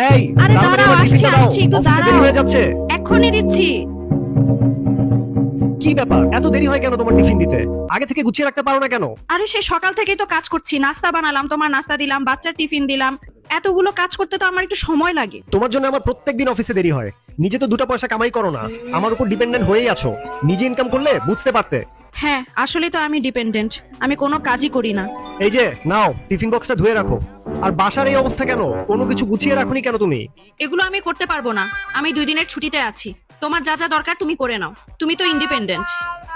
এই আরে তাড়াতাড়ি দাঁড়াও, আমার আসছি টিফিনটা দাও, আসছি, একটু অফিসে দেরি দাঁড়াও। হয়ে যাচ্ছে। এক্ষুনি দিচ্ছি। কি ব্যাপার, এত দেরি হয় কেন তোমার টিফিন দিতে? আগে থেকে গুছিয়ে রাখতে পারো না কেন? আরে সে সকাল থেকেই তো কাজ করছি, নাস্তা বানালাম, তোমার নাস্তা দিলাম, বাচ্চার টিফিন দিলাম। এতগুলো কাজ করতে তো আমার একটু সময় লাগে। তোমার জন্য আমার প্রত্যেকদিন অফিসে দেরি হয়। নিজে তো দুটো পয়সা কামাই করো না, আমার উপর ডিপেন্ডেন্ট হয়েই আছো। নিজে ইনকাম করলে বুঝতে পারতে। হ্যাঁ, আসলে তো আমি ডিপেন্ডেন্ট, আমি কোনো কাজই করি না। এই যে নাও, টিফিন বক্সটা ধুয়ে রাখো। আর বাসার এই অবস্থা কেন? কোনো কিছু গুছিয়ে রাখোনি কেন তুমি? এগুলো আমি করতে পারবো না, আমি 2 দিনের ছুটিতে আছি। তোমার যা যা দরকার তুমি করে নাও, তুমি তো ইন্ডিপেন্ডেন্ট।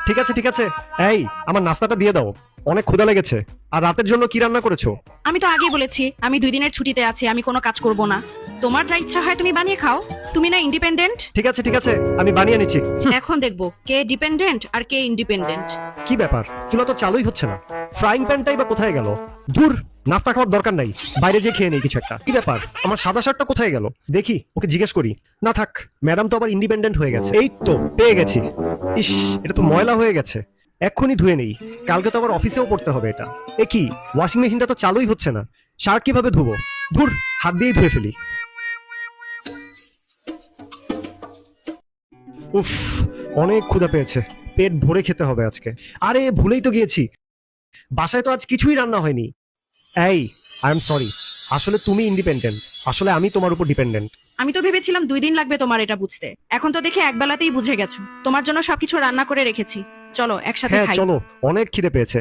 ঠিক আছে ঠিক আছে, এই আমার নাস্তাটা দিয়ে দাও, অনেক ক্ষুধা লেগেছে। আর রাতের জন্য কি রান্না করেছো? আমি তো আগেই বলেছি আমি 2 দিনের ছুটিতে আছি, আমি কোনো কাজ করব না। তোমার যা ইচ্ছা হয় তুমি বানিয়ে খাও, তুমি না ইন্ডিপেন্ডেন্ট। ঠিক আছে, আমি বানিয়ে নিচ্ছি। এখন দেখবো কে ডিপেন্ডেন্ট আর কে ইন্ডিপেন্ডেন্ট। কি ব্যাপার, চুলা তো চালুই হচ্ছে না। ফ্রাইং প্যানটাই বা কোথায় গেল? দূর, নাস্তা খাওয়ার দরকার নাই, বাইরে যেয়ে খেয়ে নেই কিছু একটা। কি ব্যাপার, আমার সাদা শার্টটা কোথায় গেল? দেখি, ওকে জিজ্ঞেস করি। না থাক, ম্যাডাম তো আবার ইন্ডিপেন্ডেন্ট হয়ে গেছে। এই তো পেয়ে গেছি। ইস, এটা তো ময়লা হয়ে গেছে, এক্ষুনি ধুয়ে নেই। কালকে তো আবার অফিসেও পড়তে হবে এটা। এ কি, ওয়াশিং মেশিনটা তো চালুই হচ্ছে না। শার্ট কিভাবে ধুবো? ধুর, হাত দিয়েই ধুয়ে ফেলি। উফ, অনেক ক্ষুধা পেয়েছে, পেট ভরে খেতে হবে আজকে। আরে ভুলেই তো গিয়েছি, বাসায় তো আজ কিছুই রান্না হয়নি। এই, আই এম সরি, আসলে তুমি ইন্ডিপেন্ডেন্ট, আসলে আমি তোমার উপর ডিপেন্ডেন্ট। আমি তো ভেবেছিলাম 2 দিন লাগবে তোমার এটা বুঝতে, এখন তো দেখে একবেলাতেই বুঝে গেছো। তোমার জন্য সবকিছু রান্না করে রেখেছি, চলো একসাথে হ্যাঁ খাই। চলো, অনেক খিদে পেয়েছে।